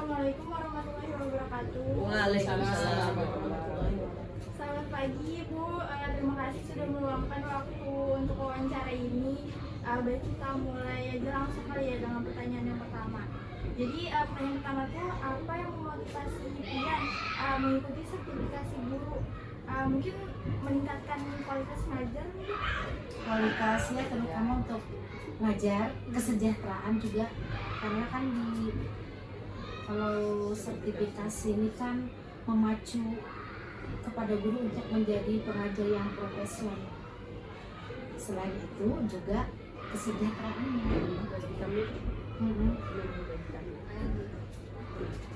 Assalamualaikum warahmatullahi wabarakatuh. Waalaikumsalam warahmatullahi wabarakatuh. Selamat pagi Bu, terima kasih sudah meluangkan waktu untuk wawancara ini. Baik kita mulai aja langsung kali ya dengan pertanyaan yang pertama. Jadi pertanyaan pertama tuh apa yang memotivasi Pian mengikuti sertifikasi guru? Mungkin meningkatkan kualitas ngajar mungkin? Kualitasnya terutama untuk ngajar, kesejahteraan juga, karena kan kalau sertifikasi ini kan memacu kepada guru untuk menjadi pengajar yang profesional. Selain itu juga kesejahteraannya.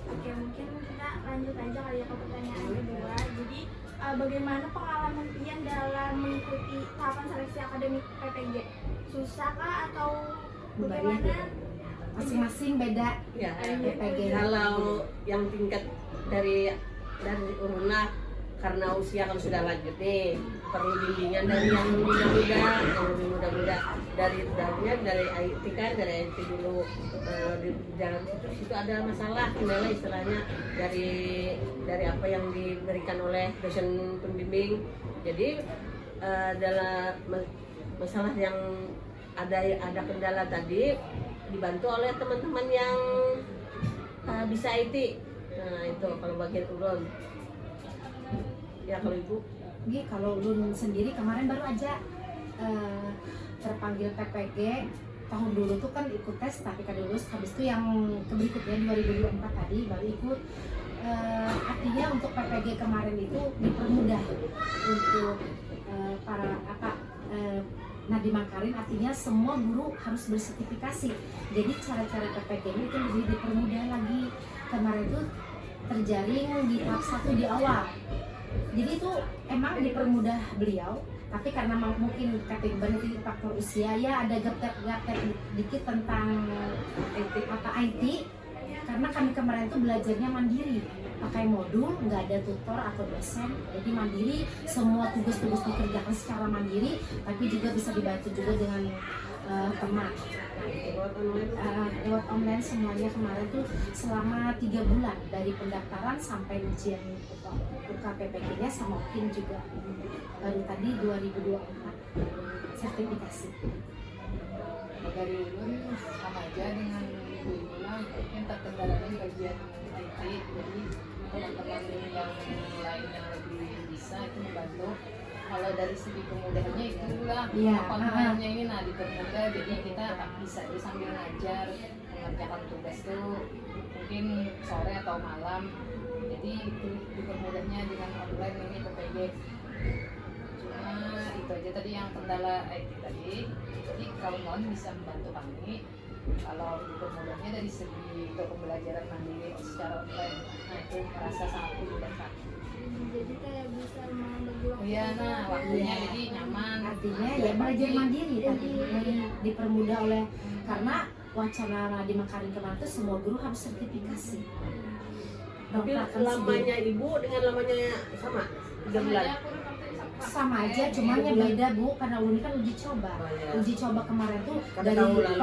Oke, mungkin kita lanjut aja kali ya ke pertanyaan kedua. Jadi bagaimana pengalaman Pian dalam mengikuti tahapan seleksi akademik PPG? Susah kah atau bagaimana? Masing-masing beda Ya, PPG. kalau yang tingkat dari urunah karena usia kan sudah lanjut nih, perlu bimbingan dari yang lebih muda, dari IT kan, dari IT dulu. Di dalam situ ada masalah kendala istilahnya dari apa yang diberikan oleh dosen pembimbing. Jadi dalam masalah yang ada kendala tadi dibantu oleh teman-teman yang bisa IT. Nah itu kalau bagian ulun. Ya kalau ibu? Kalau ulun sendiri kemarin baru aja terpanggil PPG. Tahun dulu tuh kan ikut tes tapi kan lulus. Habis itu yang berikutnya 2024 tadi baru ikut. Artinya untuk PPG kemarin itu dipermudah untuk para Nadiem Makarim, artinya semua guru harus bersertifikasi. Jadi cara-cara PPG ini itu lebih dipermudah lagi. Kemarin tuh terjaring di tahap 1 di awal. Jadi itu emang dipermudah beliau, tapi karena mungkin kategori faktor usia ya ada gap dikit tentang IT. Karena kami kemarin tuh belajarnya mandiri, pakai modul, nggak ada tutor atau dosen, jadi mandiri, semua tugas-tugas dikerjakan secara mandiri, tapi juga bisa dibantu juga dengan teman. Lewat online semuanya kemarin tuh selama 3 bulan dari pendaftaran sampai ujian UKPPG-nya sama mungkin juga baru tadi 2024 sertifikasi. Dari ulun sama aja dengan ibu mungkin terkendalanya di bagian IT, jadi teman-teman yang lain yang lebih bisa itu membantu. Kalau dari segi kemudahannya itulah online-nya ini dipermudah, jadi kita bisa sambil ngajar mengerjakan tugas tuh mungkin sore atau malam, jadi dipermudahnya dengan online ini PPG. Cuma itu aja tadi yang kendala IT tadi, jadi kawan-kawan bisa membantu kami kalau dipermudahnya dari segi pembelajaran mandiri secara online. Nah itu merasa sangat memudahkan. Jadi kayak bisa membagi waktu. Iya, nah waktunya jadi nyaman. Artinya ya belajar mandiri tadi dipermudah oleh karena wacana Nadiem Makarim kemarin itu semua guru harus sertifikasi. Tapi lamanya ibu dengan lamanya sama 3 bulan. Sama aja, cuman yang beda Bu, karena ini kan uji coba. Uji coba kemarin tuh Pada dari tahun lalu.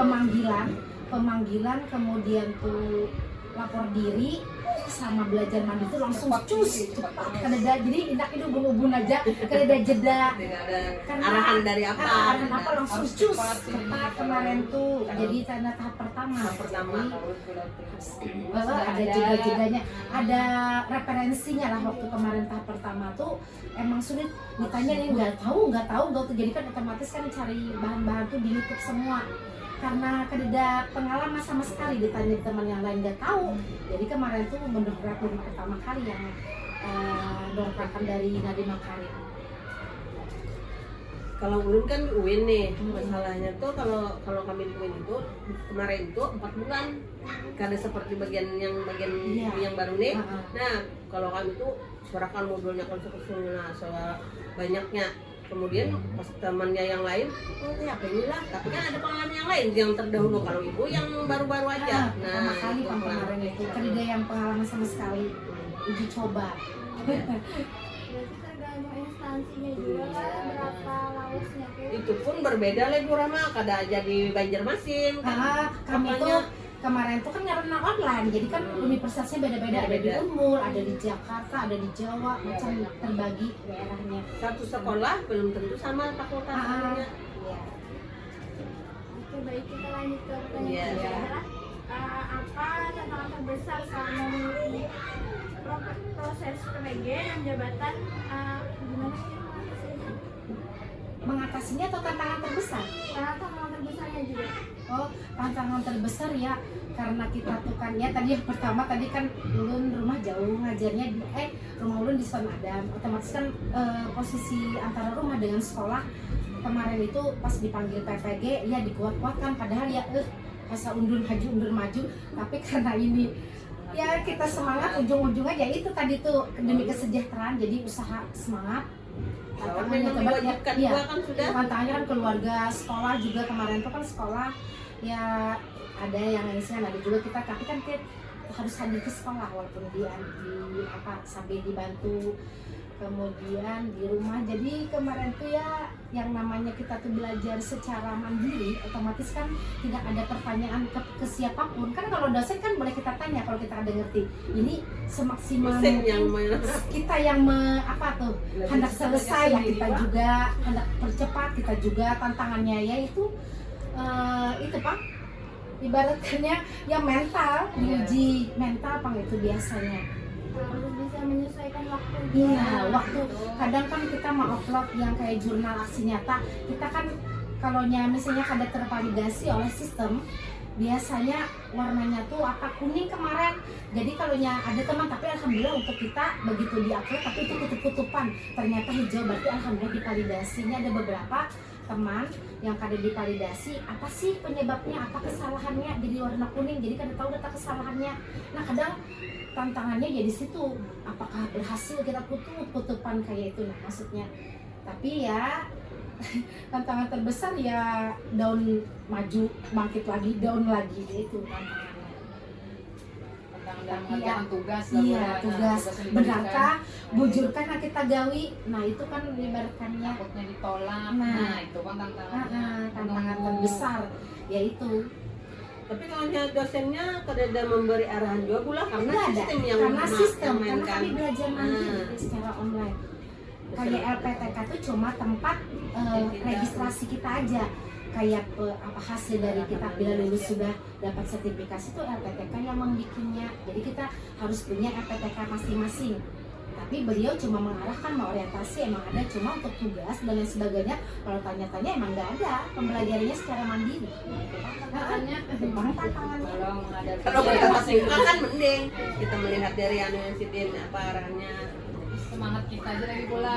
pemanggilan kemudian tuh lapor diri sama belajar mandiri itu langsung cus cepat. Jadi indak itu ubun aja, kada jeda. Karena Arahan dari apa? Arahan apa langsung Harus cus cepat, cepat kemarin tuh. Jadi tanda tahap pertama. Bahwa ada jeda-jedanya, ada referensinya lah. Waktu kemarin tahap pertama tuh emang sulit ditanya nih, nggak tahu jadi kan otomatis kan cari bahan-bahan tuh di YouTube semua, karena tidak pengalaman sama sekali, ditanya teman yang lain nggak tahu. Jadi kemarin tuh mendongkrak baru pertama kali yang dongkrakan dari Nadiem Makarim. Kalau ulun kan di UIN nih, masalahnya tuh kalau kami di UIN itu kemarin itu 4 bulan, karena seperti bagian yang baru nih. Nah kalau kami tuh suarakan modulnya konstruksinya banyaknya, kemudian pas temannya yang lain, ya inilah, tapi kan ada pengalaman yang lain yang terdahulu. Kalau ibu yang baru-baru aja, Pertama kali itu kemarin itu kan ada yang pengalaman sama sekali uji coba. Berarti tergantung instansinya juga kan berapa lausnya tuh. itu pun berbeda lah Bu Rama, kada aja di Banjarmasin kan Kami apanya? tuh kemarin tuh kan karena online, jadi kan universitasnya beda-beda, ada di Unmul, ada di Jakarta, ada di Jawa, macam terbagi daerahnya. Satu sekolah belum tentu sama fakultasnya. Iya. Oke, baik, kita lanjut ke pertanyaan Iya. kedua. Apa tantangan terbesar selama mengikuti proses PPG dan jabatan, gimana sih mengatasinya? Mengatasinya atau tantangan terbesar? Tantangan terbesarnya juga. Oh, tantangan terbesar ya karena kita tuh kan ya tadi yang pertama tadi kan ulun rumah jauh ngajarnya di rumah ulun di Son Adam, otomatis kan posisi antara rumah dengan sekolah kemarin itu pas dipanggil PPG ya dikuat-kuatkan, padahal ya masa undur maju, tapi karena ini ya kita semangat, ujung-ujungnya ya itu tadi tuh demi kesejahteraan, jadi usaha semangat. Tantangannya Memang coba diwajibkan ya, juga kan sudah. tantangannya kan keluarga, sekolah juga kemarin tuh kan sekolah ya ada yang isinya ada juga kita, tapi kan kita harus hadir ke sekolah walaupun di apa sambil dibantu, kemudian di rumah. Jadi kemarin tuh ya yang namanya kita tuh belajar secara mandiri, otomatis kan tidak ada pertanyaan ke siapapun. Kan kalau dosen kan boleh kita tanya kalau kita ada ngerti. Ini semaksimal Mesin yang mungkin kita yang apa tuh hendak selesai ya, kita juga hendak percepat, kita juga tantangannya yaitu itu Pak, ibaratkannya ya mental, diuji mental Pak itu biasanya. Harus bisa menyesuaikan waktu. Iya, waktu kadang kan kita mau upload yang kayak jurnal aksi nyata, kita kan kalau misalnya ada tervalidasi oleh sistem, biasanya warnanya tuh apa kuning kemarin. Jadi kalau ada teman, tapi alhamdulillah untuk kita begitu diupload tapi itu kutub-kutupan ternyata hijau, berarti alhamdulillah divalidasinya. Ada beberapa teman yang kada divalidasi, apa sih penyebabnya, apa kesalahannya jadi warna kuning, jadi kada tahu data kesalahannya. Nah kadang tantangannya ya di situ, apakah berhasil kita kutupan kayak itu, nah maksudnya. Tapi ya tantangan terbesar ya down maju bangkit lagi, down lagi, itu tantangannya. Tentang Tapi mengerjakan ya, tugas iya tugas yang benarkah diberikan. bujurkan yang kita gawi, nah itu kan ibaratkannya Takutnya ditolak, Nah. nah itu kan tantangannya. tantangan Menunggu. terbesar yaitu Tapi kalau dosennya kada memberi arahan juga pula karena nggak ada, sistem yang karena sistem, karena memainkan. kami belajar mandiri secara online. Kayak LPTK tuh cuma tempat registrasi kita aja, kayak apa hasil dari kita bila lulus sudah dapat sertifikasi tuh LPTK yang membikinnya, jadi kita harus punya LPTK masing-masing. Tapi beliau cuma mengarahkan, orientasi emang ada, cuma untuk tugas dan lain sebagainya kalau tanya-tanya emang nggak ada, pembelajarannya secara mandiri. Tantangannya Tantangannya Kalau menghadapi Kalau kita masih kan mending kita melihat dari universitas apa arahannya. semangat kita aja lagi pula.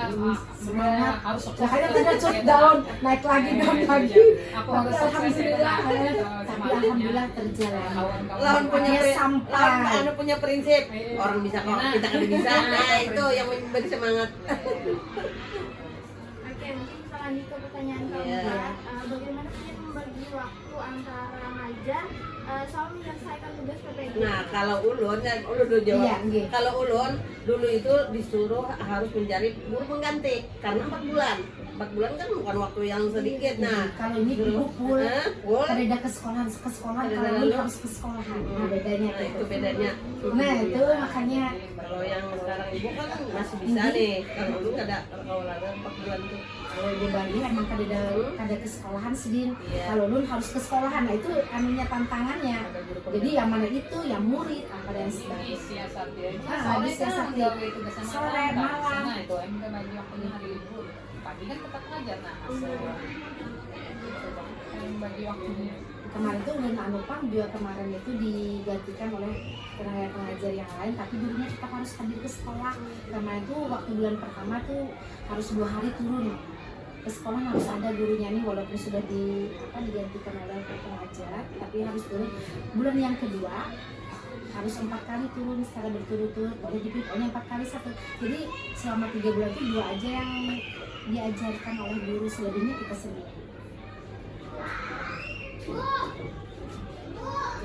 Semangat. Harus sukses. Makanya kita cut down, naik lagi, down lagi. Aku Tapi harus sukses. alhamdulillah, Semangatnya. tapi alhamdulillah terjalan. Lawan punya Makanya lawan anu punya prinsip, Iya. orang bisa kok, kita kan bisa. Nah itu yang memberi semangat. Oke, mungkin kita lanjut ke pertanyaan keempat. Iya. Bagaimana sih membagi waktu antara ngajar sama menyelesaikan tugas PPG? Nah kalau ulun dulu jawab. Iya, nggih. Kalau ulun dulu itu disuruh harus mencari guru pengganti karena 4 bulan. 4 bulan kan bukan waktu yang sedikit. Nah Kalau ini dipukul, boleh. ada ke sekolahan, Ada kalau lalu. ini harus ke sekolahan. Nah bedanya Nah tuh. itu bedanya. Nah itu makanya Kalau yang sekarang ibu kan masih bisa nih. Kalau dulu nggak ada kalau olahraga 4 bulan tuh. kalau dibagi emang kada ke sekolahan sedih. Iya. Kalau lu harus ke sekolahan, nah itu anunya tantangannya. Jadi yang mana itu, yang murid, apa dan sebagainya. Siasat dia. Ah, Sore disiasati. kan gawe tugas sama Sore, malam. malam. Nah itu emang bagi waktunya hari libur. Pagi kan tetap ngajar, nah bagi waktunya. Kemarin tuh udah anupang juga kemarin itu digantikan oleh tenaga pengajar yang lain, tapi gurunya tetap harus hadir ke sekolah. Kemarin tuh waktu bulan pertama tuh harus 2 hari turun ke sekolah, harus ada gurunya nih walaupun sudah digantikan oleh pengajar, tapi harus turun. Bulan yang kedua harus 4 kali turun secara berturut-turut, boleh dipilih 4 kali satu. Jadi selama 3 bulan itu 2 aja yang diajarkan oleh guru, selebihnya kita sendiri.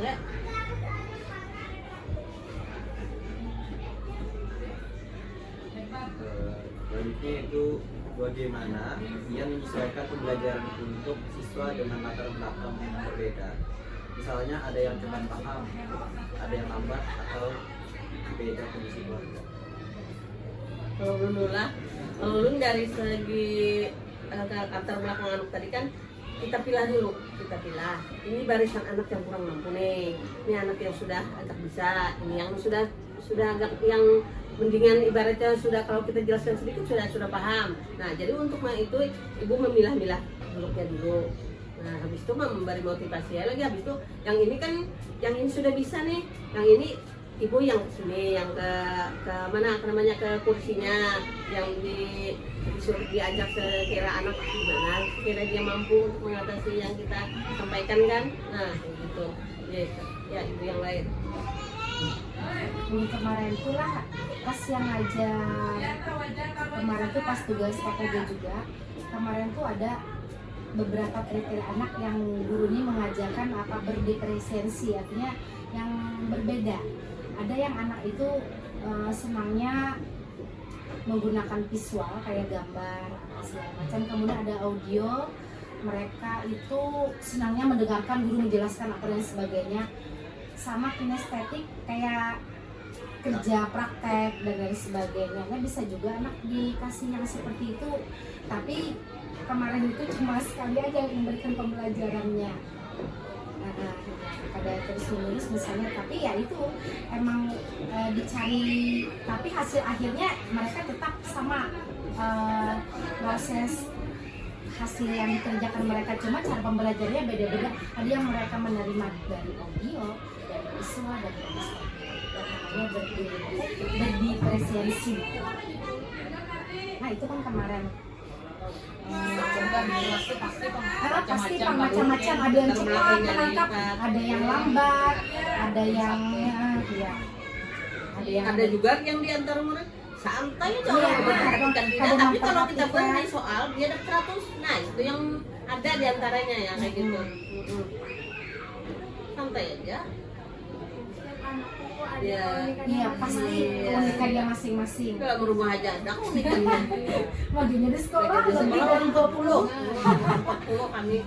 Ya. Selanjutnya itu bagaimana ia menyesuaikan pembelajaran untuk siswa dengan latar belakang berbeda misalnya ada yang cepat paham, ada yang lambat, atau beda kondisi keluarga? Kalau Lulun dari segi latar belakang anak tadi kan kita pilah dulu, ini barisan anak yang kurang mampu nih, ini anak yang sudah agak bisa, ini yang sudah agak yang mendingan, ibaratnya sudah, kalau kita jelaskan sedikit sudah paham. Nah, jadi untuk itu ibu memilah-milah duduknya dulu. Nah, habis itu memberi motivasi ya lagi. Habis itu yang ini kan, yang ini sudah bisa nih, yang ini ibu yang kesini, yang ke mana namanya, ke kursinya, yang disuruh diajak sekira anak gimana, sekira dia mampu untuk mengatasi yang kita sampaikan kan. Nah, kayak gitu. Ya ibu yang lain. Kemarin tuh lah pas yang ngajar, kemarin tuh pas tugas KPG juga, kemarin tuh ada beberapa kriteria anak yang gurunya mengajarkan apa berdiferensiasi, artinya yang berbeda. Ada yang anak itu senangnya menggunakan visual kayak gambar segala macam, kemudian ada audio, mereka itu senangnya mendengarkan guru menjelaskan apa dan sebagainya, sama kinestetik kayak kerja praktek dan lain sebagainya. Nah, bisa juga anak dikasih yang seperti itu, tapi kemarin itu cuma sekali aja yang memberikan pembelajarannya. Ada terus menerus misalnya, tapi ya itu emang dicari, tapi hasil akhirnya mereka tetap sama, proses hasil yang dikerjakan mereka, cuma cara pembelajarannya beda-beda. Ada yang mereka menerima dari audio, dari visual, dan dari namanya berdiferensiasi. Nah, itu kan kemarin pasti macam-macam, ada yang cepat menangkap, ada yang lambat, ada yang ada juga yang diantar murid santai aja orang memperhatikan dia, tapi kalau kita beri soal dia dapat 100. Nah, itu yang ada diantaranya ya kayak gitu. Santai aja. Iya, pasti keunikannya masing-masing. Kalau berumah aja ada keunikannya. Modelnya di sekolah Di lebih sekolah dari 20. 40 kami.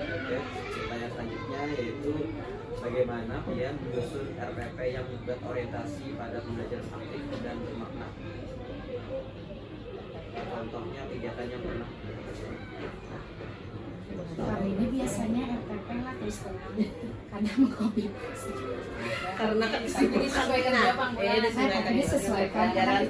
Oke, pertanyaan selanjutnya yaitu bagaimana Pian menyusun RPP yang membuat orientasi pada pembelajaran aktif dan bermakna? Contohnya kegiatan yang pernah. Hari ini biasanya RPP lah terus terang, kadang copy paste. Karena kan disesuaikan ya, Bang. Tapi disesuaikan karena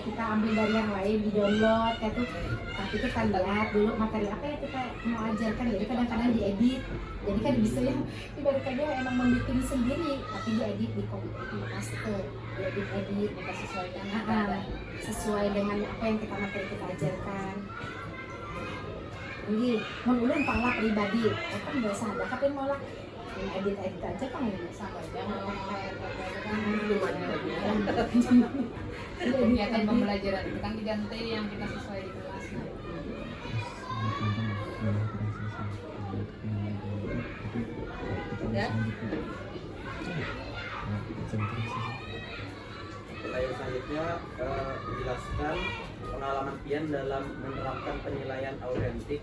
kita ambil dari yang lain, di download kayak tuh, tapi kita lihat dulu materi apa yang kita mau ajarkan, jadi kadang-kadang diedit, jadi kan bisa yang ibaratnya emang membikin sendiri, tapi diedit, di copy paste, diedit, Kita sesuaikan sesuai dengan apa yang materi kita ajarkan. Ini menulun panglah pribadi, kan biasa ada tapi malah edit aja kan sama jangan Kegiatan kegiatan pembelajaran itu kan diganti yang kita sesuai di kelas. ya. Pertanyaan selanjutnya, menjelaskan pengalaman Pian dalam menerapkan penilaian autentik,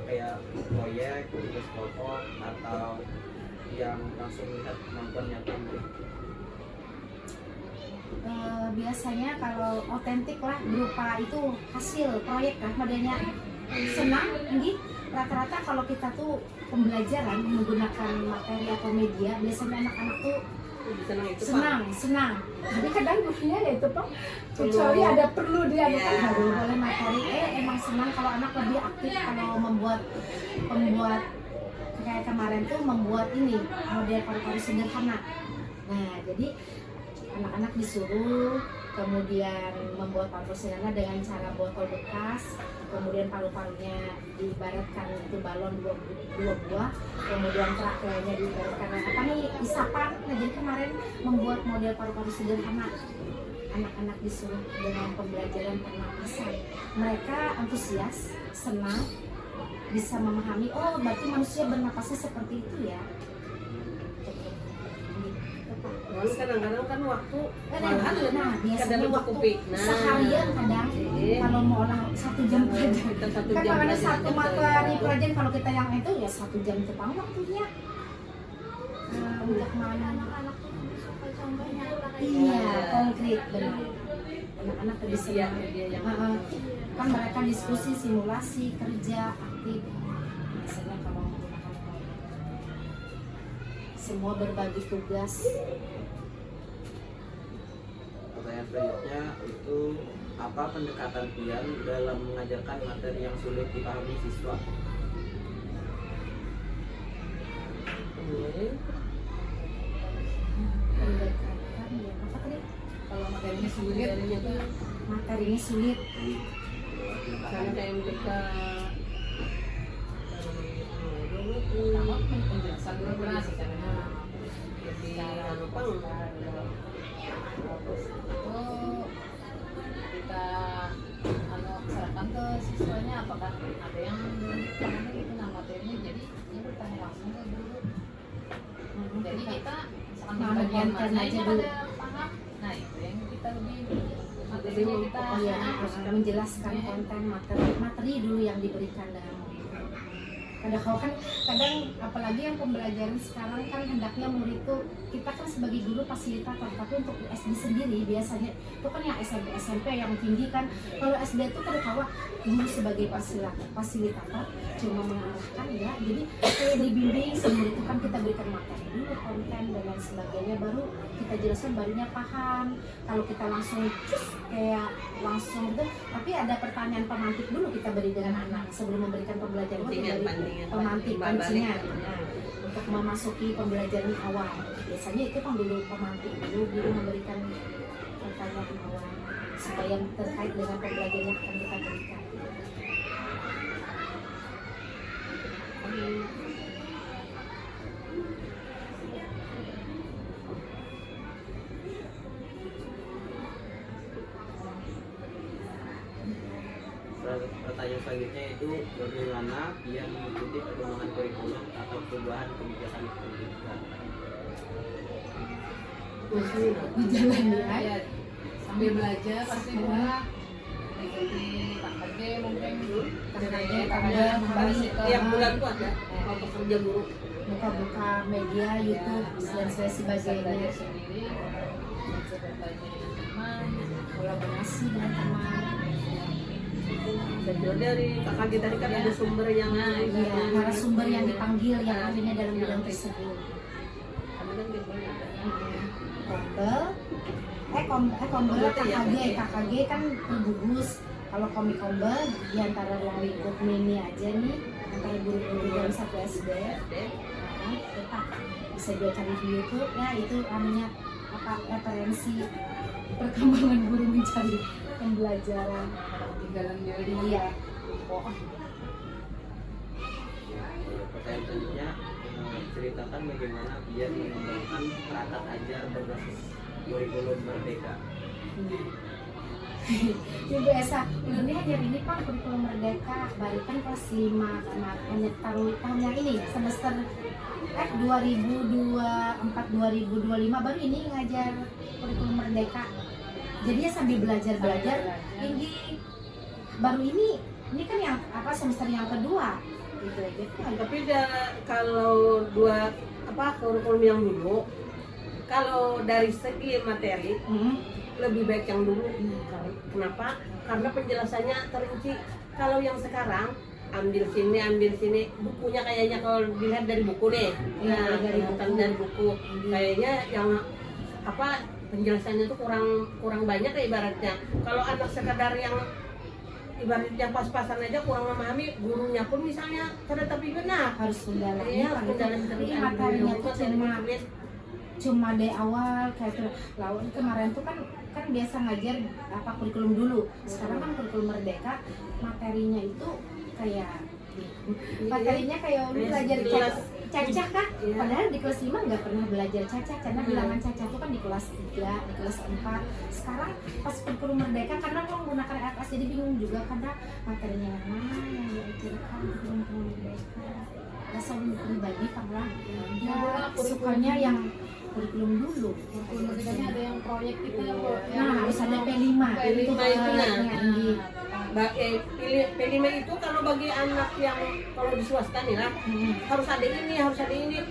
kayak proyek, tugas kelompok, atau yang langsung melihat kemampuan nyata murid. Biasanya kalau otentik lah berupa itu hasil proyek kan modelnya senang ini rata-rata kalau kita tuh pembelajaran menggunakan materi atau media biasanya anak-anak tuh senang tapi kadang gurunya ya itu Pak kecuali ada perlu dia baru boleh materi emang senang kalau anak lebih aktif kalau membuat kayak kemarin tuh membuat ini model paru-paru sederhana. Nah jadi anak-anak disuruh kemudian membuat paru-paru sederhana dengan cara botol bekas, kemudian paru-parunya diibaratkan itu balon dua buah, kemudian trakeanya diibaratkan apa nih isapan. Nah jadi kemarin membuat model paru-paru sederhana, anak-anak disuruh dengan pembelajaran pernapasan, mereka antusias, senang, bisa memahami oh berarti manusia bernapasnya seperti itu ya. Soalnya kadang-kadang kan waktu Nah, biasanya kadang waktu cukupi. Nah, seharian kadang iya. kalau mau olah 1 jam pelajaran. Kita 1 Kan jam kalau ada belajar, satu materi pelajaran, kalau kita yang itu ya 1 jam Jepang waktunya. Untuk main Anak-anak tuh lebih suka contohnya kayak iya konkret benar. Anak-anak lebih Iya, senang. dia yang Kan mereka diskusi, simulasi, kerja, aktif. Biasanya kalau menggunakan program. Semua berbagi tugas. Pertanyaan selanjutnya itu apa pendekatan Pian dalam mengajarkan materi yang sulit dipahami siswa? Pendekatan ya apa tadi? Kalau materinya sulit itu Materinya sulit. kan kayak mereka pertama penjelasan dulu benar secara jadi anu pang itu kita serahkan ke siswanya apakah ada yang belum dipahami gitu nah materinya jadi dia bertanya langsung ke guru jadi kita misalkan di Nah, bagian konten mana aja yang dulu. ada paham nah itu yang kita lebih Jadi materinya kita Iya, menjelaskan konten materi dulu yang diberikan dengan kadang apalagi yang pembelajaran sekarang kan hendaknya murid itu kita kan sebagai guru fasilitator, tapi untuk SD sendiri biasanya itu kan yang SMP yang tinggi kan. Kalau SD itu kan tahu guru sebagai fasilitator cuma mengarahkan ya, jadi kayak dibimbing murid itu kan kita berikan materi dulu, konten dan lain sebagainya, baru kita jelaskan barunya paham. Kalau kita langsung kayak langsung gitu, tapi ada pertanyaan pemantik dulu kita beri dengan anak sebelum memberikan pembelajaran itu dari pemantik pancingan untuk memasuki pembelajaran awal. Biasanya itu kan dulu pemantik dulu guru memberikan pertanyaan awal supaya yang terkait dengan pembelajaran yang akan kita berikan. Pertanyaan selanjutnya itu bagaimana Pian mengikuti perkembangan kurikulum atau perubahan kebijakan pendidikan? Dijalani ya sambil belajar pasti mulai mengikuti KKG mungkin KKG membahas itu tiap bulan tuh ada kalau kerja guru buka-buka media, YouTube dan sebagainya, sendiri berbagi dengan teman kolaborasi dengan teman. dan dari kakak kita tadi kan ada sumber yang Iya, narasumber yang dipanggil yang ahlinya dalam bidang tersebut. kami kan gitu Kombel KKG kan bergugus. Kalau komik kombel di antara ruang lingkup mini aja nih, antara guru-guru dalam satu SD. Tetap bisa juga cari di YouTube ya, itu namanya apa referensi perkembangan guru mencari pembelajaran. tinggalan jadi Iya. Pertanyaan selanjutnya ceritakan bagaimana Pian mengembangkan perangkat ajar berbasis kurikulum merdeka. Ya biasa, ini ajar ini Pak kurikulum merdeka baru kan kelas 5 karena hanya tahun yang ini semester 2024-2025 baru ini ngajar kurikulum merdeka. Jadi ya sambil belajar ini baru ini kan yang apa semester yang kedua gitu aja kan. tapi kalau dua kurikulum yang dulu kalau dari segi materi lebih baik yang dulu. Kenapa? Karena penjelasannya terinci. Kalau yang sekarang ambil sini bukunya kayaknya kalau dilihat dari buku deh Iya, dari buku kayaknya yang penjelasannya tuh kurang banyak ya ibaratnya. Kalau anak sekadar yang ibaratnya pas-pasan aja kurang memahami, gurunya pun misalnya tapi benar Harus mendalami iya kan pendalaman ini materinya tuh cuma dari awal kayak lawan kemarin tuh kan biasa ngajar kurikulum dulu. Sekarang kan kurikulum merdeka materinya itu kayak materinya kayak belajar cacah kan, padahal di kelas 5 nggak pernah belajar cacah karena bilangan cacah itu kan di kelas 3, di kelas 4. Sekarang pas kurikulum merdeka karena menggunakan RS jadi bingung juga karena materinya yang mana yang diajarkan kurikulum merdeka. rasa pribadi karena dia sukanya yang kurikulum dulu. Maksudnya ada yang proyek gitu ya, Bu? Nah, harus ada P5 P5 itu nah. Indi. P5 itu kalau bagi anak yang kalau di swasta nih lah harus ada ini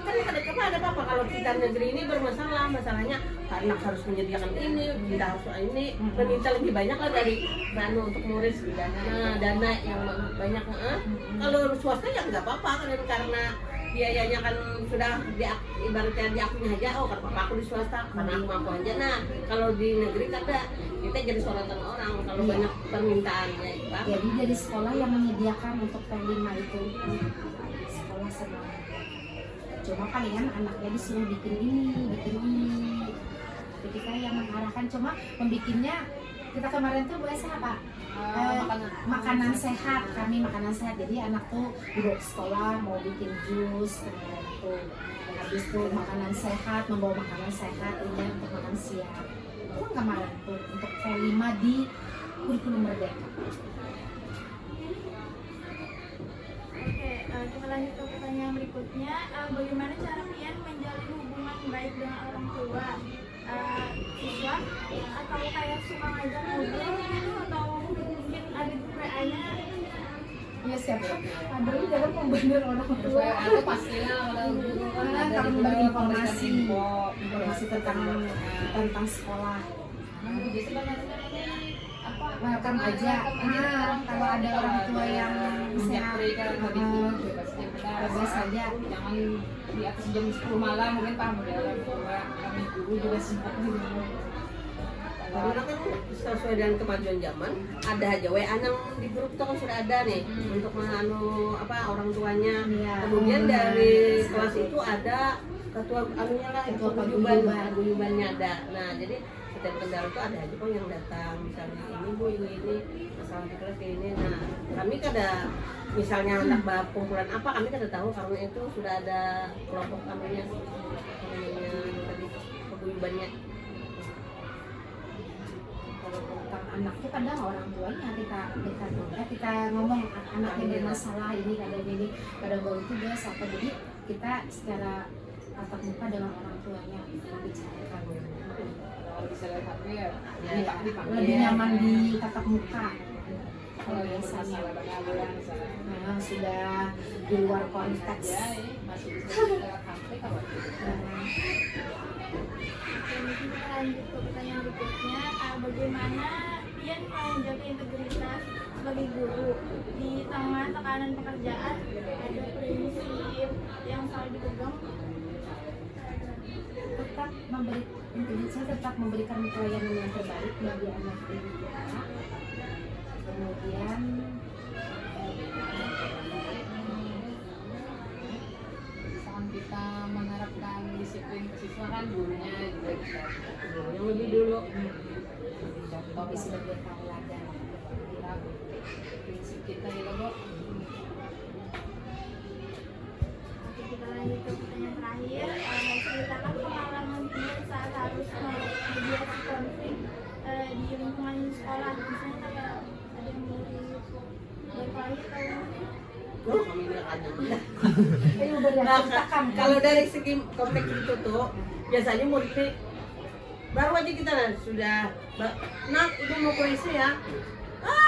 kan ada apa kalau kita negeri ini bermasalah, masalahnya anak harus menyediakan ini, kita harus ini meminta lebih banyak lah dari dana untuk murid, dana yang banyak. Kalau swasta ya nggak apa-apa karena biayanya kan sudah ibaratnya diakui aja, oh kalau aku di swasta karena aku mampu aja. Nah kalau di negeri kan kita jadi sorotan orang kalau banyak permintaannya itu. Jadi dari sekolah yang menyediakan untuk P5 itu sekolah semua. Cuma palingan anaknya disuruh bikin ini. Jadi kita yang mengarahkan, cuma membikinnya kita kemarin tuh biasa apa? Makanan sehat, kami makanan sehat. Jadi anak tuh dibawa ke sekolah mau bikin jus kemarin tuh. Habis itu makanan sehat, membawa makanan sehat ini untuk makan siang. Itu kemarin tuh untuk P5 di kurikulum Merdeka. Oke, kita lanjut ke pertanyaan berikutnya. Bagaimana cara Pian menjalin hubungan baik dengan orang tua? Siswa atau kayak suka ngajak ngobrol gitu, atau mungkin ada di WA-nya? Ya siapa? Ada dalam membenar orang tua. Itu pastilah kalau dulu kan Karena ada kami di beri bawah informasi tentang sekolah. Jadi sebenarnya apa? Welcome aja. Kalau ada orang tua yang sehat, bebas saja. Jangan di atas jam 10 malam mungkin paham ya orang tua. Kami guru juga sempat gitu. Karena kan sesuai dengan kemajuan zaman ada aja WA yang di grup itu kan sudah ada nih untuk orang tuanya. Iya. Kemudian dari kelas itu ada ketua anunya lah, Ketua paguyubannya ada. Nah jadi setiap kendala itu ada aja kok yang datang, misalnya ini bu ini masalah di kelas kayak ini. Nah kami kada misalnya hendak bahas kumpulan apa, kami kada tahu karena itu sudah ada kelompok anunya tadi paguyubannya. Tentang anak tuh kadang orang tuanya kita ngomong anaknya bermasalah ini kadang baru itu biasa apa, jadi kita secara tatap muka dengan orang tuanya membicarakan. Kalau bisa lihat HP ya Lebih nyaman di tatap muka. kalau yang biasanya bermasalah misalnya sudah di luar konteks. ya masih bisa lewat HP kalau Oke, mungkin kita lanjut ke pertanyaan berikutnya. Bagaimana Pian menjaga integritas sebagai guru di tengah tekanan pekerjaan? Ada prinsip yang selalu dipegang? Tetap memberikan pelayanan yang terbaik bagi anak didik kita. Kemudian misalkan kita menerapkan disiplin ke siswa kan gurunya juga bisa Yang lebih dulu contoh sebagai tauladan. prinsip kita ya Bu. Oke, kita lanjut ke pertanyaan terakhir. Ceritakan pengalaman Pian saat harus mediasi konflik di lingkungan sekolah. Misalnya kayak ada yang berkelahi atau oh, kami bilang ada. Ayo berceritakan. Kalau dari segi kompleks itu tuh biasanya muridnya baru aja kita sudah nak ibu mau puisi ya,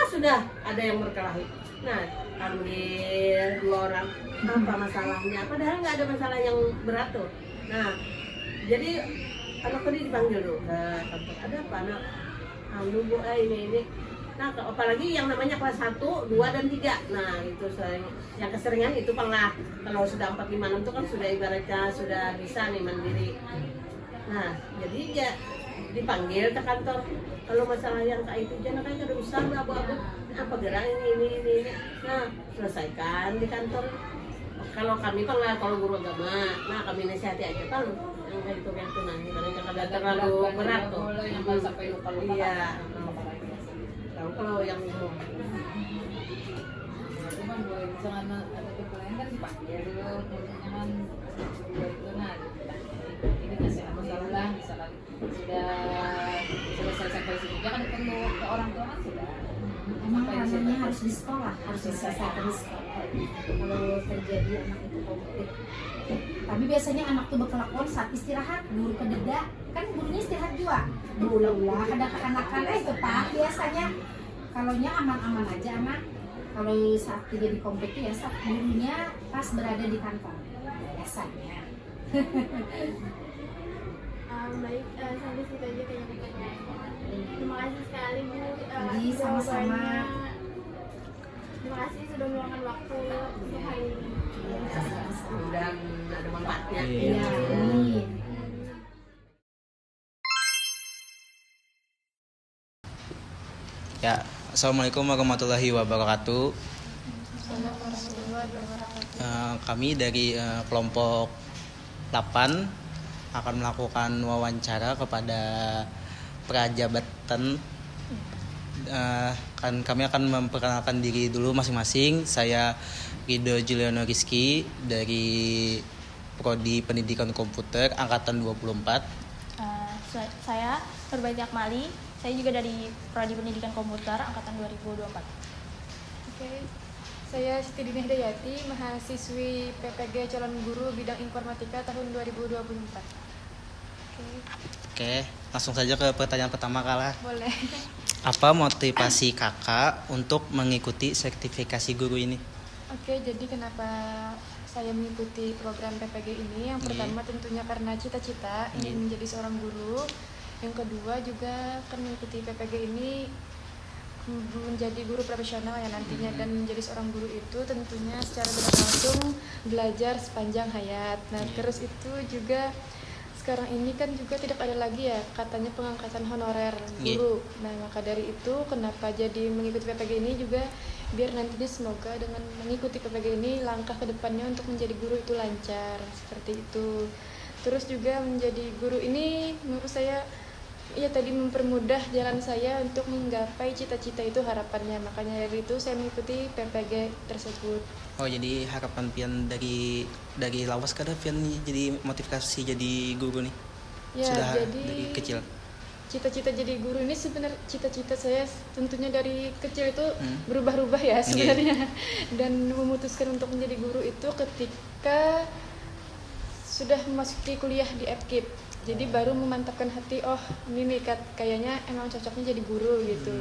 sudah ada yang berkelahi. Nah panggil 2 orang, apa masalahnya, padahal nggak ada masalah yang berat tuh. Nah jadi anak tadi dipanggil dulu ke kantor, ada apa anak, bu ini. Nah, apalagi yang namanya kelas 1, 2, dan 3. Nah, itu yang keseringan itu pengah. Kalau sudah 4, 5, 6 itu kan sudah ibaratnya sudah bisa nih mandiri. Nah, jadi ya dipanggil ke kantor. Kalau masalah yang kayak itu jangan kayak ada usaha abu-abu. Apa gerak ini. Nah, selesaikan di kantor. Kalau kami pengah, kalau guru agama, nah kami nasihati aja kan yang kayak itu nanti karena kada terlalu berat tuh. Yang nggak sampai luka-luka. Iya. Kalau yang umum cuman boleh misalkan ada perkelahian kan dipanggil dulu jangan itu nah ini kasih masalah misalkan sudah selesai sampai sini jangan perlu ke orang tua kan sudah Emang sampai karena namanya harus di sekolah, harus diselesaikan di sekolah kalau terjadi anak itu konflik. Tapi biasanya anak tuh berkelakuan saat istirahat, guru kededa, kan gurunya istirahat juga, berulang-ulang ada keanakan itu Pak. Biasanya kalau nya aman-aman aja anak, kalau saat terjadi konflik itu ya saat gurunya pas berada di kantor biasanya. Baik, sampai situ aja kayaknya pertanyaannya. Terima kasih sekali Bu. Jadi sama-sama. jawabannya. Terima kasih sudah meluangkan waktu untuk hari ini. Dan ada manfaatnya. Iya, amin. Ya, Assalamualaikum warahmatullahi wabarakatuh. Kami dari kelompok 8 akan melakukan wawancara kepada prajabatan. Kami akan memperkenalkan diri dulu masing-masing. Saya Rido Juliano Rizky dari Prodi Pendidikan Komputer Angkatan 24. Saya Nurbaiti Akmali, saya juga dari Prodi Pendidikan Komputer Angkatan 2024. Oke, saya Siti Dini Hidayati, mahasiswi PPG calon guru bidang informatika tahun 2024. Oke, langsung saja ke pertanyaan pertama Kala. Boleh. Apa motivasi kakak untuk mengikuti sertifikasi guru ini? Oke, jadi kenapa saya mengikuti program PPG ini? Yang pertama tentunya karena cita-cita ingin menjadi seorang guru. Yang kedua juga kan mengikuti PPG ini menjadi guru profesional ya nantinya, dan menjadi seorang guru itu tentunya secara tidak langsung belajar sepanjang hayat. Nah, terus itu juga sekarang ini kan juga tidak ada lagi ya katanya pengangkatan honorer guru. Nah, maka dari itu kenapa jadi mengikuti PPG ini juga biar nantinya semoga dengan mengikuti PPG ini langkah ke depannya untuk menjadi guru itu lancar, seperti itu. Terus juga menjadi guru ini menurut saya ya tadi mempermudah jalan saya untuk menggapai cita-cita itu harapannya. Makanya dari itu saya mengikuti PPG tersebut. Oh, jadi harapan pian dari lawas kada pian jadi motivasi jadi guru nih? Ya, Sudah jadi dari kecil. cita-cita jadi guru ini sebenarnya cita-cita saya tentunya dari kecil itu berubah-ubah ya sebenarnya. Dan memutuskan untuk menjadi guru itu ketika sudah memasuki kuliah di FKIP. Jadi baru memantapkan hati, oh ini nih kayaknya emang cocoknya jadi guru gitu.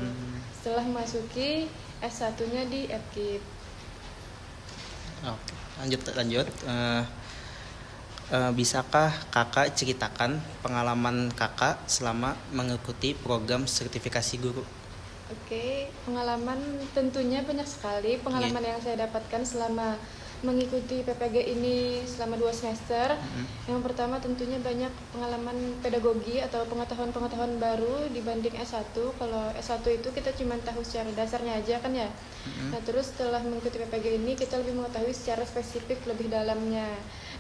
Setelah memasuki S1-nya di FKIP. Oke, lanjut. Bisakah kakak ceritakan pengalaman kakak selama mengikuti program sertifikasi guru? Oke, pengalaman tentunya banyak sekali pengalaman yang saya dapatkan selama mengikuti PPG ini selama 2 semester. Yang pertama tentunya banyak pengalaman pedagogi atau pengetahuan-pengetahuan baru dibanding S1. Kalau S1 itu kita cuma tahu secara dasarnya aja kan ya. Nah, terus setelah mengikuti PPG ini kita lebih mengetahui secara spesifik lebih dalamnya.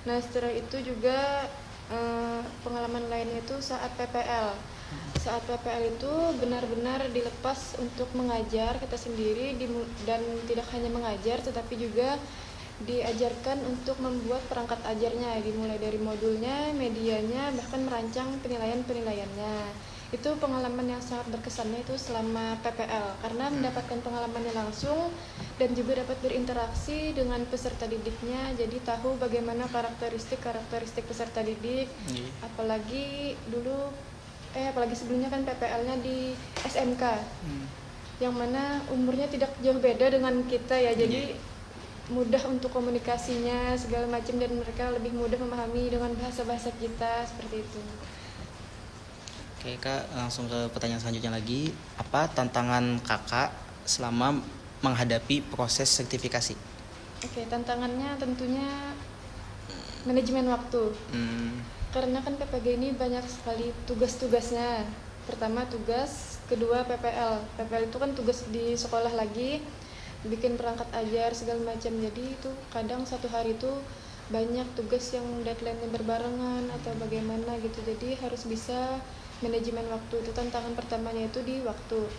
Nah, setelah itu juga pengalaman lainnya itu saat PPL. Saat PPL itu benar-benar dilepas untuk mengajar kita sendiri dan tidak hanya mengajar tetapi juga diajarkan untuk membuat perangkat ajarnya, dimulai dari modulnya, medianya, bahkan merancang penilaian-penilaiannya. Itu pengalaman yang sangat berkesannya itu selama PPL karena mendapatkan pengalamannya langsung dan juga dapat berinteraksi dengan peserta didiknya, jadi tahu bagaimana karakteristik peserta didik. Apalagi sebelumnya kan PPL-nya di SMK yang mana umurnya tidak jauh beda dengan kita ya, jadi mudah untuk komunikasinya segala macam dan mereka lebih mudah memahami dengan bahasa-bahasa kita seperti itu. Oke Kak, langsung ke pertanyaan selanjutnya lagi. Apa tantangan kakak selama menghadapi proses sertifikasi? Oke, tantangannya tentunya manajemen waktu. Karena kan PPG ini banyak sekali tugas-tugasnya. Pertama tugas, kedua PPL. PPL itu kan tugas di sekolah lagi, bikin perangkat ajar segala macam. Jadi itu kadang satu hari itu banyak tugas yang deadline-nya berbarengan atau bagaimana gitu. Jadi harus bisa manajemen waktu. Itu tantangan pertamanya itu di waktu.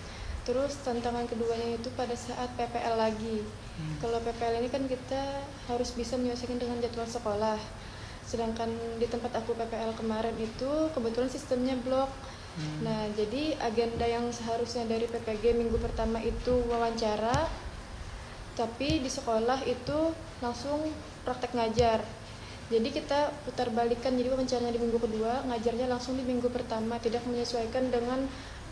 Terus tantangan keduanya itu pada saat PPL lagi. Kalau PPL ini kan kita harus bisa menyesuaikan dengan jadwal sekolah. Sedangkan di tempat aku PPL kemarin itu kebetulan sistemnya blok. Nah, jadi agenda yang seharusnya dari PPG minggu pertama itu wawancara, tapi di sekolah itu langsung praktek ngajar. Jadi kita putar balikan, jadi wawancaranya di minggu kedua, ngajarnya langsung di minggu pertama, tidak menyesuaikan dengan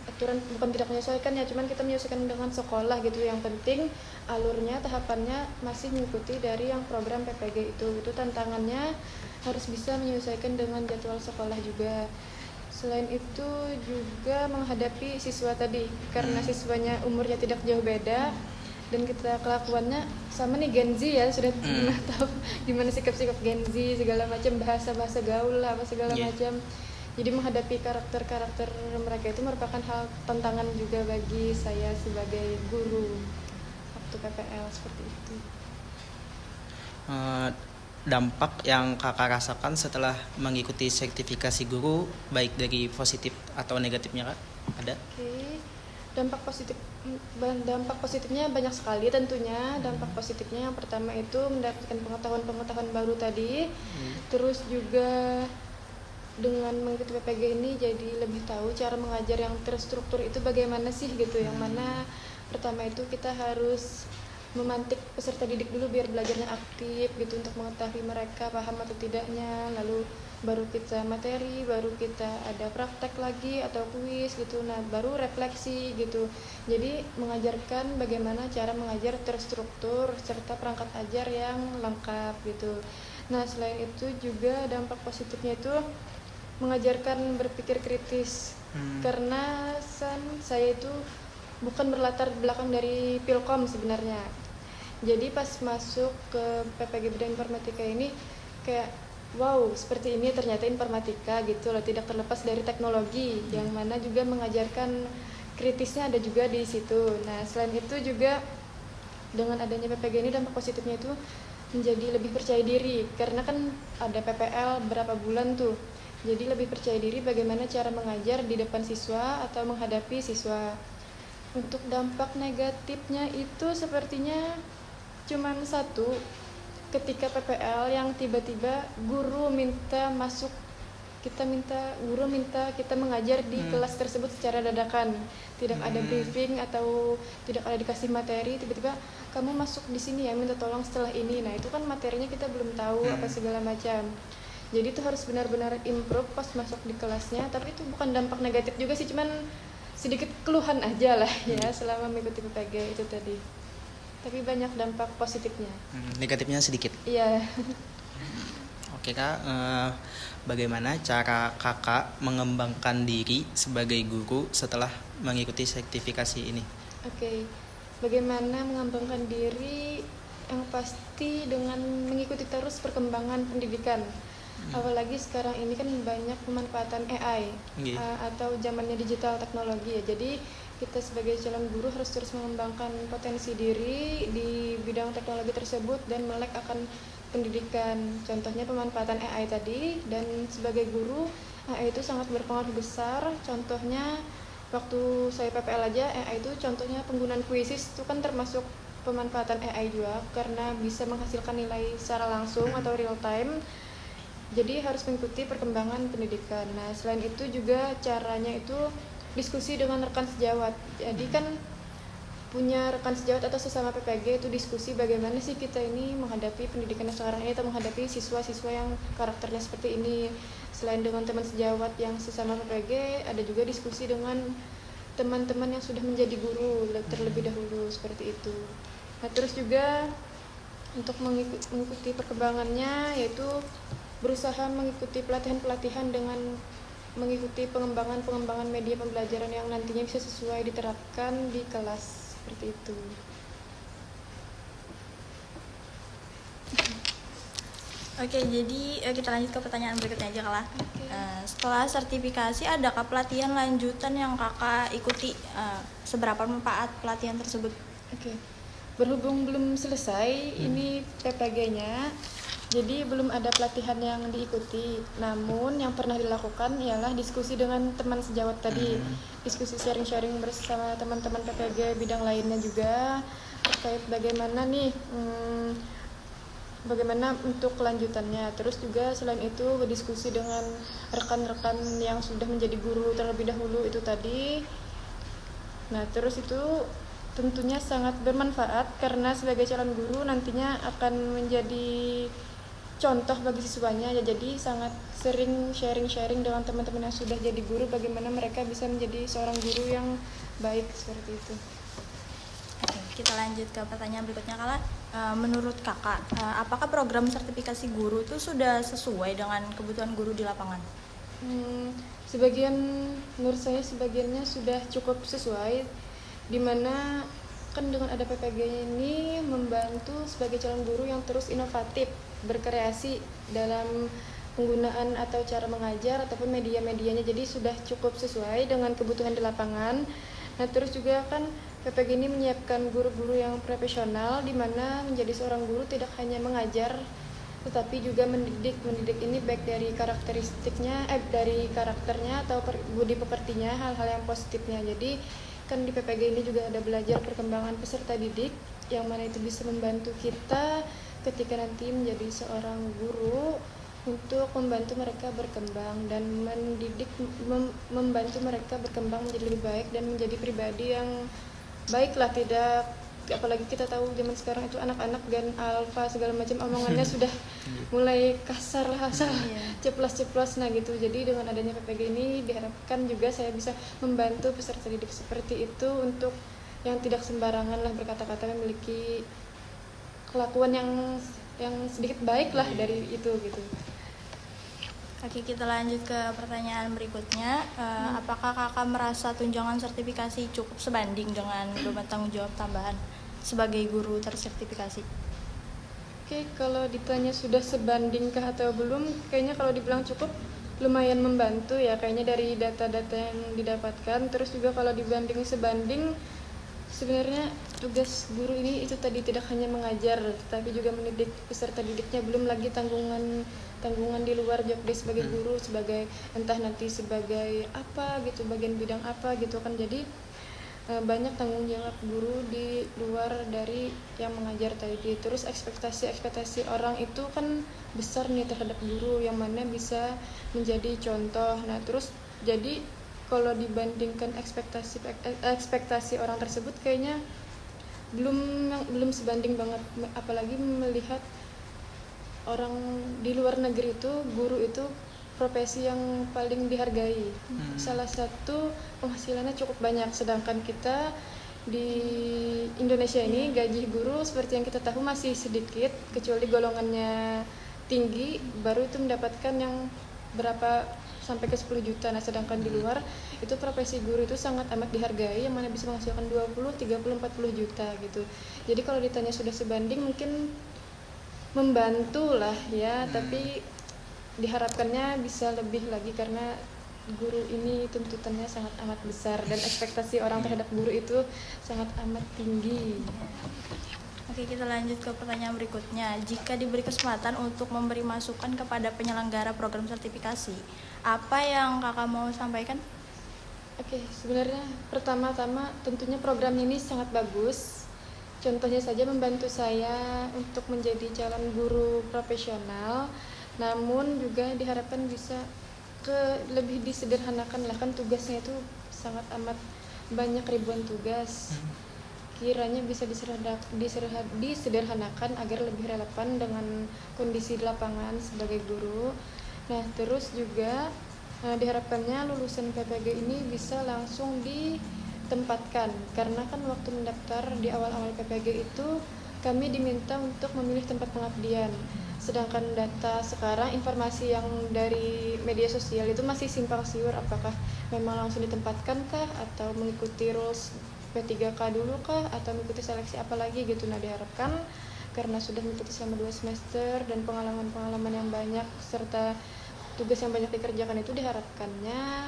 aturan, bukan tidak menyesuaikan ya, cuman kita menyesuaikan dengan sekolah gitu. Yang penting alurnya, tahapannya masih mengikuti dari yang program PPG itu tantangannya harus bisa menyesuaikan dengan jadwal sekolah juga. Selain itu juga menghadapi siswa tadi, karena siswanya umurnya tidak jauh beda dan kita kelakuannya sama nih Gen Z ya, sudah tahu gimana sikap-sikap Gen Z, segala macam bahasa-bahasa gaul lah, apa segala macam. Jadi menghadapi karakter-karakter mereka itu merupakan hal tantangan juga bagi saya sebagai guru waktu PPL seperti itu. Dampak yang kakak rasakan setelah mengikuti sertifikasi guru, baik dari positif atau negatifnya kak, ada? Oke. Dampak positifnya banyak sekali tentunya. Dampak positifnya yang pertama itu mendapatkan pengetahuan baru tadi. Terus juga dengan mengikuti PPG ini jadi lebih tahu cara mengajar yang terstruktur itu bagaimana sih gitu. Yang mana pertama itu kita harus memantik peserta didik dulu biar belajarnya aktif gitu, untuk mengetahui mereka paham atau tidaknya. Lalu baru kita materi, baru kita ada praktek lagi atau kuis gitu. Nah, baru refleksi gitu. Jadi mengajarkan bagaimana cara mengajar terstruktur serta perangkat ajar yang lengkap gitu. Nah, selain itu juga dampak positifnya itu mengajarkan berpikir kritis. Karena saya itu bukan berlatar belakang dari Pilkom sebenarnya. Jadi pas masuk ke PPG Bidang Informatika ini kayak wow, seperti ini ternyata informatika gitu loh, tidak terlepas dari teknologi, yang mana juga mengajarkan kritisnya ada juga di situ. Nah, selain itu juga dengan adanya PPG ini dampak positifnya itu menjadi lebih percaya diri, karena kan ada PPL berapa bulan tuh. Jadi lebih percaya diri bagaimana cara mengajar di depan siswa atau menghadapi siswa. Untuk dampak negatifnya itu sepertinya cuman satu, ketika PPL yang tiba-tiba guru minta masuk, guru minta kita mengajar di kelas tersebut secara dadakan, tidak ada briefing atau tidak ada dikasih materi, tiba-tiba kamu masuk di sini ya, minta tolong setelah ini. Nah, itu kan materinya kita belum tahu apa segala macam. Jadi itu harus benar-benar improve pas masuk di kelasnya. Tapi itu bukan dampak negatif juga sih, cuman sedikit keluhan aja lah ya selama mengikuti PPG itu tadi. Tapi banyak dampak positifnya. Negatifnya sedikit. Iya. Oke kak, bagaimana cara kakak mengembangkan diri sebagai guru setelah mengikuti sertifikasi ini? Oke. Bagaimana mengembangkan diri? Yang pasti dengan mengikuti terus perkembangan pendidikan. Apalagi sekarang ini kan banyak pemanfaatan AI atau zamannya digital teknologi ya. Jadi kita sebagai calon guru harus terus mengembangkan potensi diri di bidang teknologi tersebut dan melek akan pendidikan. Contohnya pemanfaatan AI tadi, dan sebagai guru AI itu sangat berpengaruh besar. Contohnya waktu saya PPL aja, AI itu contohnya penggunaan kuisis itu kan termasuk pemanfaatan AI juga, karena bisa menghasilkan nilai secara langsung atau real time. Jadi harus mengikuti perkembangan pendidikan. Nah, selain itu juga caranya itu diskusi dengan rekan sejawat. Jadi kan punya rekan sejawat atau sesama PPG itu diskusi bagaimana sih kita ini menghadapi pendidikan sekarang ini, atau menghadapi siswa-siswa yang karakternya seperti ini. Selain dengan teman sejawat yang sesama PPG, ada juga diskusi dengan teman-teman yang sudah menjadi guru terlebih dahulu, seperti itu. Nah, terus juga untuk mengikuti perkembangannya, yaitu berusaha mengikuti pelatihan-pelatihan dengan mengikuti pengembangan media pembelajaran yang nantinya bisa sesuai diterapkan di kelas, seperti itu. Oke, jadi kita lanjut ke pertanyaan berikutnya aja Kak. Setelah sertifikasi, adakah pelatihan lanjutan yang kakak ikuti? Seberapa manfaat pelatihan tersebut? Oke. Berhubung belum selesai ini PPG-nya, jadi belum ada pelatihan yang diikuti. Namun yang pernah dilakukan ialah diskusi dengan teman sejawat tadi, diskusi sharing-sharing bersama teman-teman PPG bidang lainnya juga terkait bagaimana nih bagaimana untuk kelanjutannya. Terus juga selain itu berdiskusi dengan rekan-rekan yang sudah menjadi guru terlebih dahulu itu tadi. Nah, terus itu tentunya sangat bermanfaat karena sebagai calon guru nantinya akan menjadi contoh bagi siswanya ya, jadi sangat sering sharing-sharing dengan teman-teman yang sudah jadi guru bagaimana mereka bisa menjadi seorang guru yang baik seperti itu. Oke, kita lanjut ke pertanyaan berikutnya Kala. Menurut Kakak, apakah program sertifikasi guru itu sudah sesuai dengan kebutuhan guru di lapangan? Sebagian menurut saya sebagiannya sudah cukup sesuai, dimana kan dengan ada PPG ini membantu sebagai calon guru yang terus inovatif, berkreasi dalam penggunaan atau cara mengajar ataupun media-medianya, jadi sudah cukup sesuai dengan kebutuhan di lapangan. Nah, terus juga kan PPG ini menyiapkan guru-guru yang profesional, di mana menjadi seorang guru tidak hanya mengajar tetapi juga mendidik ini baik dari karakteristiknya, dari karakternya atau budi pekertinya, hal-hal yang positifnya. Jadi kan di PPG ini juga ada belajar perkembangan peserta didik yang mana itu bisa membantu kita ketika nanti menjadi seorang guru untuk membantu mereka berkembang dan mendidik, membantu mereka berkembang menjadi lebih baik dan menjadi pribadi yang baiklah. Tidak, apalagi kita tahu zaman sekarang itu anak-anak gen alfa segala macam omongannya sudah mulai kasar lah, asal ceplos-ceplos. Nah gitu, jadi dengan adanya PPG ini diharapkan juga saya bisa membantu peserta didik seperti itu untuk yang tidak sembarangan lah berkata-kata, memiliki kelakuan yang sedikit baik lah dari itu gitu. Oke, kita lanjut ke pertanyaan berikutnya. Apakah Kakak merasa tunjangan sertifikasi cukup sebanding dengan beban tanggung jawab tambahan sebagai guru tersertifikasi? Oke, kalau ditanya sudah sebandingkah atau belum, kayaknya kalau dibilang cukup lumayan membantu ya, kayaknya dari data-data yang didapatkan. Terus juga kalau dibanding sebanding, sebenarnya tugas guru ini itu tadi tidak hanya mengajar tetapi juga mendidik peserta didiknya, belum lagi tanggungan di luar job desk sebagai guru, sebagai entah nanti sebagai apa gitu, bagian bidang apa gitu kan. Jadi banyak tanggung jawab guru di luar dari yang mengajar tadi. Terus ekspektasi orang itu kan besar nih terhadap guru yang mana bisa menjadi contoh. Nah terus jadi kalau dibandingkan ekspektasi orang tersebut kayaknya belum sebanding banget, apalagi melihat orang di luar negeri itu guru itu profesi yang paling dihargai. Salah satu penghasilannya cukup banyak, sedangkan kita di Indonesia ini gaji guru seperti yang kita tahu masih sedikit, kecuali golongannya tinggi baru itu mendapatkan yang berapa sampai ke 10 juta. Nah sedangkan di luar itu profesi guru itu sangat amat dihargai, yang mana bisa menghasilkan 20, 30, 40 juta gitu. Jadi kalau ditanya sudah sebanding mungkin membantu lah ya, tapi diharapkannya bisa lebih lagi karena guru ini tuntutannya sangat amat besar dan ekspektasi orang terhadap guru itu sangat amat tinggi. Oke, kita lanjut ke pertanyaan berikutnya. Jika diberi kesempatan untuk memberi masukan kepada penyelenggara program sertifikasi, apa yang Kakak mau sampaikan? Oke, sebenarnya pertama-tama tentunya program ini sangat bagus. Contohnya saja membantu saya untuk menjadi calon guru profesional, namun juga diharapkan bisa lebih disederhanakan lah, kan tugasnya itu sangat amat banyak, ribuan tugas. Kiranya bisa disederhanakan agar lebih relevan dengan kondisi di lapangan sebagai guru. Nah terus juga diharapkannya lulusan PPG ini bisa langsung ditempatkan, karena kan waktu mendaftar di awal-awal PPG itu kami diminta untuk memilih tempat pengabdian, sedangkan data sekarang informasi yang dari media sosial itu masih simpang siur, apakah memang langsung ditempatkan kah atau mengikuti rules P3K dulu kah atau mengikuti seleksi apa lagi gitu. Nah diharapkan karena sudah mengikuti selama 2 semester dan pengalaman-pengalaman yang banyak serta tugas yang banyak dikerjakan, itu diharapkannya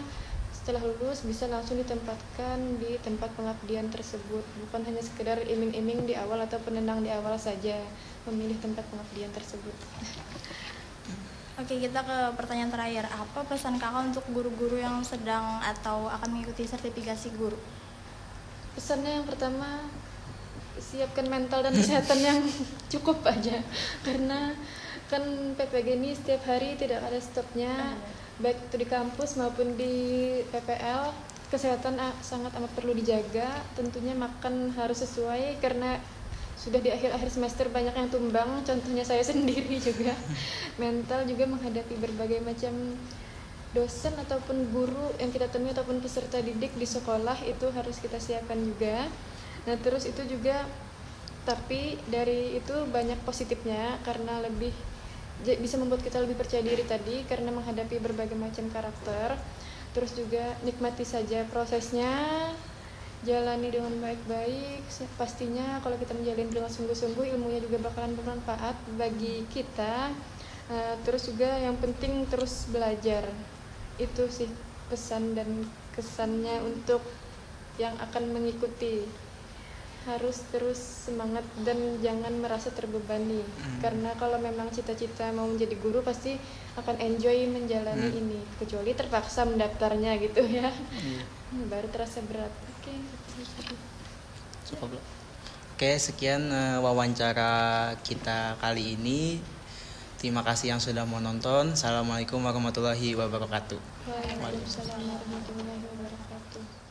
setelah lulus bisa langsung ditempatkan di tempat pengabdian tersebut, bukan hanya sekedar iming-iming di awal atau penenang di awal saja memilih tempat pengabdian tersebut. Oke, kita ke pertanyaan terakhir. Apa pesan Kakak untuk guru-guru yang sedang atau akan mengikuti sertifikasi guru? Pesannya yang pertama, siapkan mental dan kesehatan yang cukup aja, karena kan PPG ini setiap hari tidak ada stopnya, baik itu di kampus maupun di PPL. Kesehatan sangat amat perlu dijaga, tentunya makan harus sesuai karena sudah di akhir-akhir semester banyak yang tumbang, contohnya saya sendiri juga. Mental juga menghadapi berbagai macam dosen ataupun guru yang kita temui ataupun peserta didik di sekolah, itu harus kita siapkan juga. Nah terus itu juga, tapi dari itu banyak positifnya karena lebih bisa membuat kita lebih percaya diri tadi karena menghadapi berbagai macam karakter. Terus juga nikmati saja prosesnya, jalani dengan baik-baik. Pastinya kalau kita menjalani dengan sungguh-sungguh, ilmunya juga bakalan bermanfaat bagi kita. Terus juga yang penting terus belajar. Itu sih pesan dan kesannya untuk yang akan mengikuti. Harus terus semangat dan jangan merasa terbebani. Karena kalau memang cita-cita mau menjadi guru pasti akan enjoy menjalani ini. Kecuali terpaksa mendaftarnya gitu ya. Baru terasa berat. Cukup. Oke, sekian wawancara kita kali ini. Terima kasih yang sudah menonton. Assalamualaikum warahmatullahi wabarakatuh. Waalaikumsalam warahmatullahi wabarakatuh.